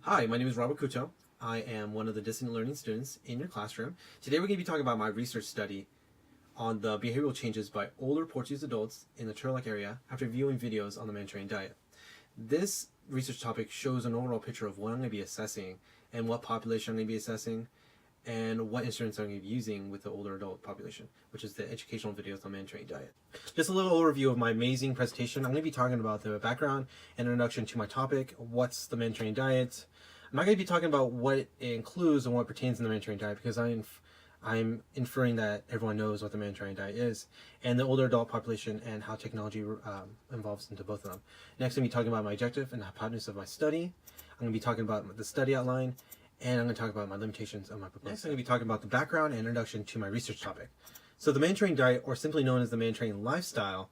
Hi, my name is Robert Couto. I am one of the distant learning students in your classroom. Today we're going to be talking about my research study on the behavioral changes by older Portuguese adults in the Turlock area after viewing videos on the Mediterranean diet. This research topic shows an overall picture of what I'm going to be assessing and what population I'm going to be assessing and what instruments I'm going to be using with the older adult population, which is the educational videos on the Mediterranean diet. Just a little overview of my amazing presentation. I'm going to be talking about the background and introduction to my topic, what's the Mediterranean diet. I'm not going to be talking about what it includes and what pertains in the Mediterranean diet because I'm inferring that everyone knows what the Mediterranean diet is, and the older adult population and how technology involves into both of them. Next, I'm going to be talking about my objective and the hypothesis of my study. I'm going to be talking about the study outline, and I'm going to talk about my limitations of my proposal. Next, I'm going to be talking about the background and introduction to my research topic. So the Mediterranean diet, or simply known as the Mediterranean lifestyle,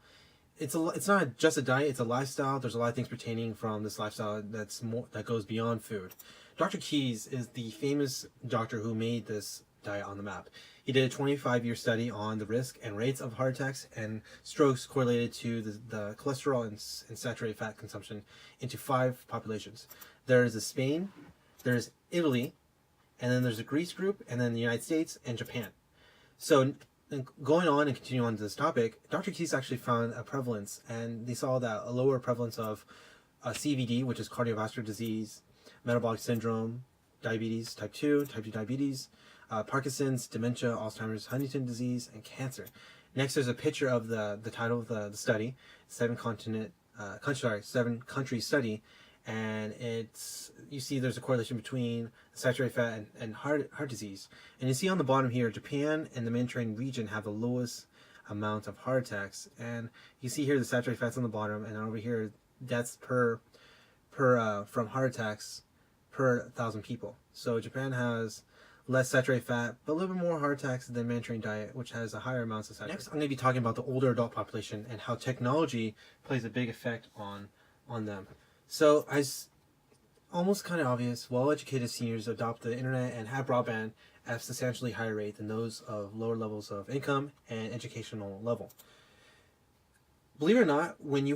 it's not just a diet, it's a lifestyle. There's a lot of things pertaining from this lifestyle that goes beyond food. Dr. Keyes is the famous doctor who made this diet on the map. He did a 25-year study on the risk and rates of heart attacks and strokes correlated to the cholesterol and saturated fat consumption into 5 populations. There's Spain, there's Italy, and then there's the Greece group, and then the United States and Japan. So going on and continuing on to this topic, Dr. Keyes actually found a prevalence, and they saw that a lower prevalence of CVD, which is cardiovascular disease, metabolic syndrome, diabetes, type 2 diabetes, Parkinson's, dementia, Alzheimer's, Huntington disease, and cancer. Next, there's a picture of the title of the study, 7-country study, and you see there's a correlation between saturated fat and heart disease. And you see on the bottom here, Japan and the Mediterranean region have the lowest amount of heart attacks. And you see here the saturated fats on the bottom, and over here deaths from heart attacks per 1,000 people. So Japan has less saturated fat, but a little bit more heart attacks than the Mediterranean diet, which has a higher amounts of saturated. Next, I'm going to be talking about the older adult population and how technology plays a big effect on them. So, as almost kind of obvious, well-educated seniors adopt the internet and have broadband at a substantially higher rate than those of lower levels of income and educational level. Believe it or not, when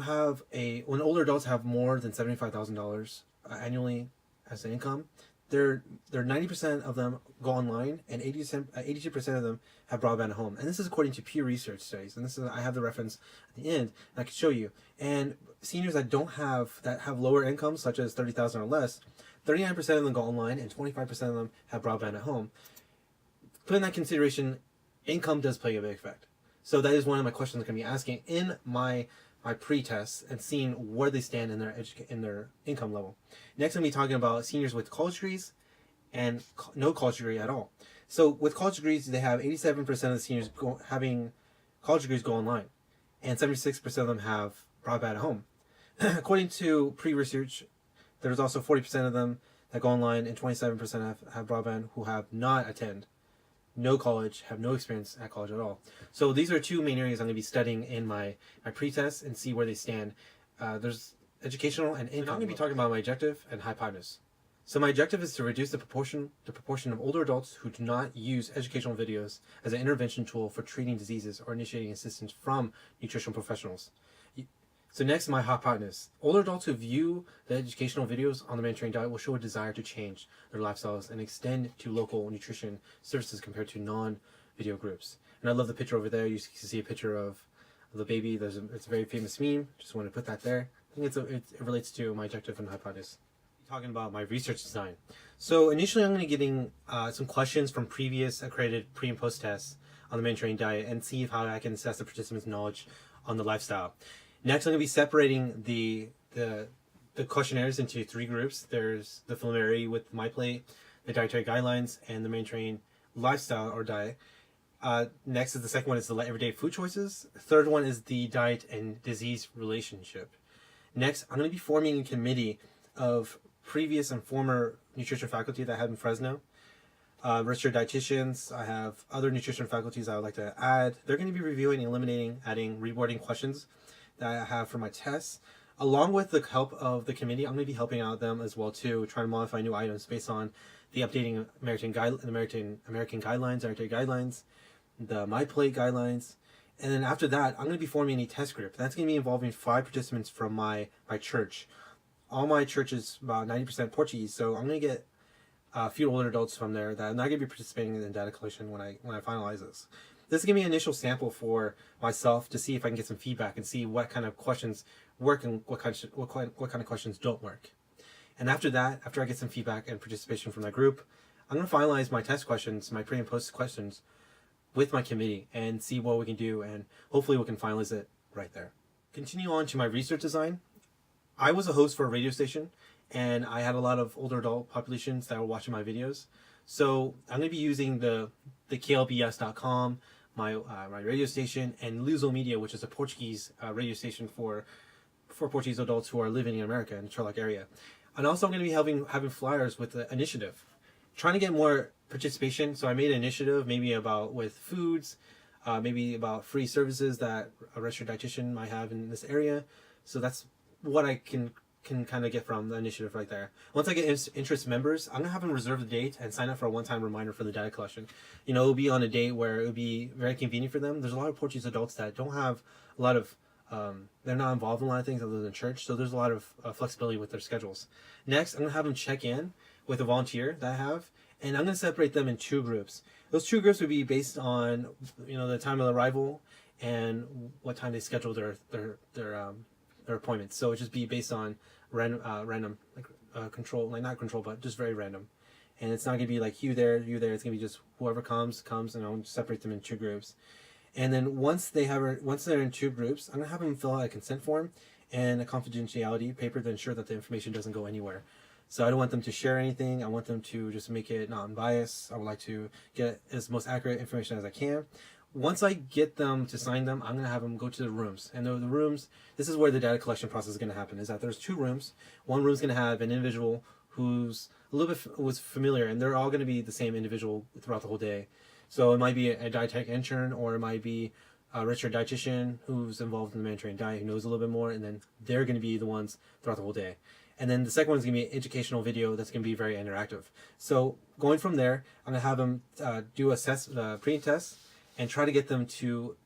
older adults have more than $75,000 annually as an income, they're 90% of them go online, and 82% of them have broadband at home. And this is according to Pew Research studies. And I have the reference at the end, and I can show you. And seniors that have lower incomes, such as $30,000 or less, 39% of them go online, and 25% of them have broadband at home. Put in that consideration, income does play a big effect. So that is one of my questions I'm going to be asking in my pre-test and seeing where they stand in their income level. Next, I'm going to be talking about seniors with college degrees and no college degree at all. So with college degrees, they have 87% of the seniors having college degrees go online, and 76% of them have broadband at home. According to pre-research, there's also 40% of them that go online, and 27% have broadband who have not attended no college, have no experience at college at all. So these are 2 main areas I'm going to be studying in my pre-test and see where they stand. There's educational and income. So I'm going to be talking about my objective and hypothesis. So my objective is to reduce the proportion of older adults who do not use educational videos as an intervention tool for treating diseases or initiating assistance from nutritional professionals. So next, my hypothesis. Older adults who view the educational videos on the Mediterranean diet will show a desire to change their lifestyles and extend to local nutrition services compared to non-video groups. And I love the picture over there. You can see a picture of the baby. It's a very famous meme. Just want to put that there. I think it relates to my objective and hypothesis. Talking about my research design. So initially, I'm going to be getting some questions from previous accredited pre- and post-tests on the Mediterranean diet and see how I can assess the participants' knowledge on the lifestyle. Next, I'm going to be separating the questionnaires into 3 groups. There's the familiarity with MyPlate, the dietary guidelines, and the Mediterranean lifestyle or diet. Next is the second one is the everyday food choices. The third one is the diet and disease relationship. Next, I'm going to be forming a committee of previous and former nutrition faculty that I had in Fresno. Registered dietitians. I have other nutrition faculties I would like to add. They're going to be reviewing, eliminating, adding, rewording questions that I have for my tests. Along with the help of the committee, I'm going to be helping out them as well too, trying to modify new items based on the updating American guidelines, dietary guidelines, the MyPlate guidelines. And then after that, I'm going to be forming a test group. That's going to be involving 5 participants from my church. all my church is about 90% Portuguese, so I'm going to get a few older adults from there that I'm not going to be participating in data collection when I finalize this. This is going to be an initial sample for myself to see if I can get some feedback and see what kind of questions work and what kind of questions don't work. And after that, after I get some feedback and participation from that group, I'm going to finalize my test questions, my pre and post questions with my committee and see what we can do, and hopefully we can finalize it right there. Continue on to my research design. I was a host for a radio station, and I had a lot of older adult populations that were watching my videos. So I'm going to be using the klbs.com, my radio station, and Luso Media, which is a Portuguese radio station for Portuguese adults who are living in America in the Charlotte area. And also I'm going to be having flyers with the initiative, trying to get more participation. So I made an initiative maybe about with foods, maybe about free services that a registered dietitian might have in this area. So that's what I can kind of get from the initiative right there. Once I get interest members, I'm gonna have them reserve the date and sign up for a one-time reminder for the data collection. You know, it'll be on a date where it'll be very convenient for them. There's a lot of Portuguese adults that don't have a lot of they're not involved in a lot of things other than church, so there's a lot of flexibility with their schedules. Next, I'm gonna have them check in with a volunteer that I have, and I'm gonna separate them in two groups. Those two groups would be based on, you know, the time of arrival and what time they schedule their appointments. So it just be based on random control, like not control, but just very random. And it's not gonna be like you there. It's gonna be just whoever comes, and I'll separate them in two groups. And then once they're in two groups, I'm gonna have them fill out a consent form and a confidentiality paper to ensure that the information doesn't go anywhere. So I don't want them to share anything. I want them to just make it non-biased. I would like to get as most accurate information as I can. Once I get them to sign them, I'm going to have them go to the rooms. And the rooms, this is where the data collection process is going to happen, is that there's two rooms. One room is going to have an individual who's a little bit was familiar, and they're all going to be the same individual throughout the whole day. So it might be a dietetic intern, or it might be a registered dietitian who's involved in the Mediterranean diet, who knows a little bit more, and then they're going to be the ones throughout the whole day. And then the second one is going to be an educational video that's going to be very interactive. So going from there, I'm going to have them do a pre-test and try to get them to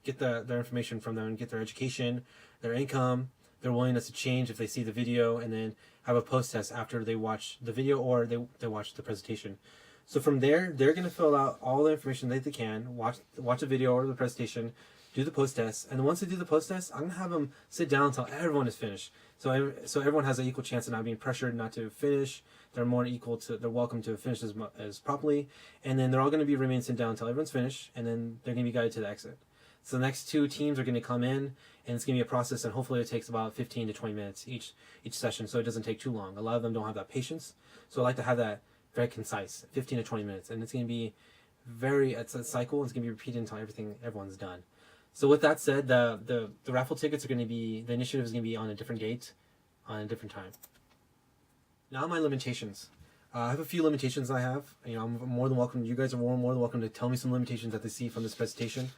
get their information from them and get their education, their income, their willingness to change if they see the video, and then have a post-test after they watch the video or they watch the presentation. So from there, they're going to fill out all the information that they can, watch the video or the presentation, do the post-test, and once they do the post-test, I'm going to have them sit down until everyone is finished. So everyone has an equal chance of not being pressured not to finish. They're welcome to finish as properly, and then they're all going to be remain sit down until everyone's finished, and then they're going to be guided to the exit. So the next two teams are going to come in, and it's going to be a process, and hopefully it takes about 15 to 20 minutes each session, so it doesn't take too long. A lot of them don't have that patience, so I like to have that very concise, 15 to 20 minutes, and it's going to be it's a cycle, and it's going to be repeated until everyone's done. So with that said, the raffle tickets are going to be, the initiative is going to be on a different date, on a different time. Now my limitations. I have a few limitations I have. You know, I'm more than welcome. You guys are more than welcome to tell me some limitations that they see from this presentation.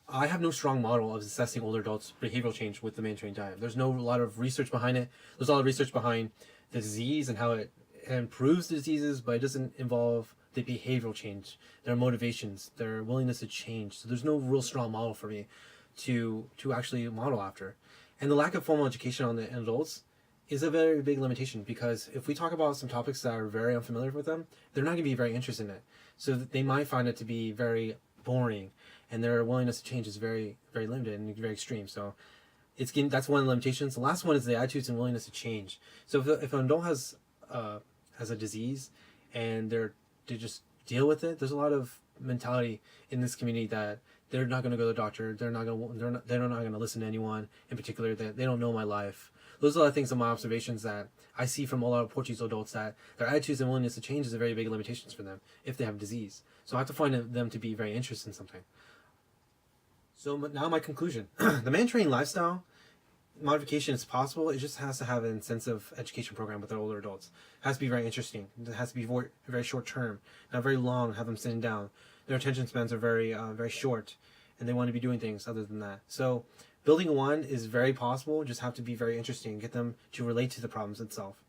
I have no strong model of assessing older adults' behavioral change with the Mediterranean diet. There's no lot of research behind it. There's a lot of research behind the disease and how it improves the diseases, but it doesn't involve the behavioral change, their motivations, their willingness to change. So there's no real strong model for me to actually model after. And the lack of formal education on the adults is a very big limitation, because if we talk about some topics that are very unfamiliar with them, they're not going to be very interested in it. So they might find it to be very boring, and their willingness to change is very, very limited and very extreme. So that's one of the limitations. The last one is the attitudes and willingness to change. So if an adult has a disease and they just deal with it, there's a lot of mentality in this community that they're not going to go to the doctor, they're not going to listen to anyone in particular, that they don't know my life. Those are a lot of things, of my observations that I see from a lot of Portuguese adults, that their attitudes and willingness to change is a very big limitations for them if they have disease. So I have to find them to be very interested in something. So now my conclusion. The Mediterranean lifestyle modification is possible. It just has to have an intensive education program with their older adults. It has to be very interesting. It has to be very short term, not very long. Have them sitting down. Their attention spans are very short, and they want to be doing things other than that. So building one is very possible. Just have to be very interesting. Get them to relate to the problems itself.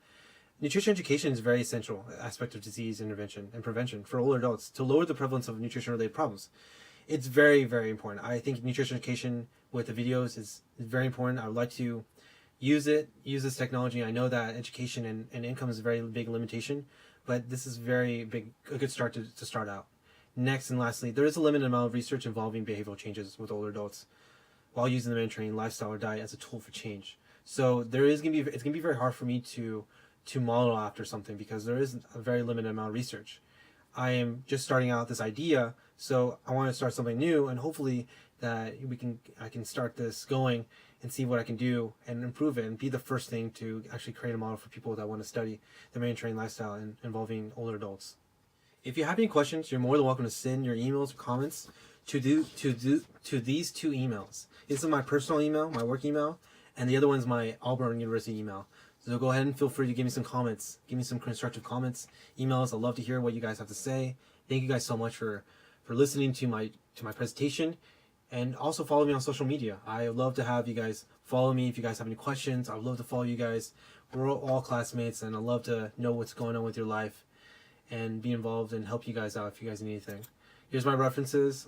Nutrition education is a very essential aspect of disease intervention and prevention for older adults to lower the prevalence of nutrition-related problems. It's very, very important. I think nutrition education with the videos is very important. I would like to use this technology. I know that education and income is a very big limitation, but this is a good start to start out. Next and lastly, there is a limited amount of research involving behavioral changes with older adults while using the mentoring lifestyle or diet as a tool for change. So it's gonna be very hard for me to model after something because there is a very limited amount of research. I am just starting out this idea, so I want to start something new, and hopefully that I can start this going and see what I can do and improve it and be the first thing to actually create a model for people that want to study the Mediterranean lifestyle involving older adults. If you have any questions, you're more than welcome to send your emails or comments to these two emails. This is my personal email, my work email, and the other one is my Auburn University email. So go ahead and feel free to give me some comments. Give me some constructive comments, emails. I'd love to hear what you guys have to say. Thank you guys so much for listening to my presentation. And also follow me on social media. I would love to have you guys follow me if you guys have any questions. I would love to follow you guys. We're all classmates, and I'd love to know what's going on with your life and be involved and help you guys out if you guys need anything. Here's my references.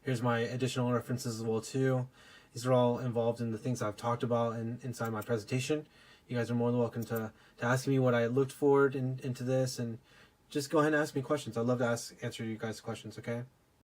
Here's my additional references as well too. These are all involved in the things I've talked about inside my presentation. You guys are more than welcome to ask me what I looked forward into this, and just go ahead and ask me questions. I'd love to answer you guys' questions, okay?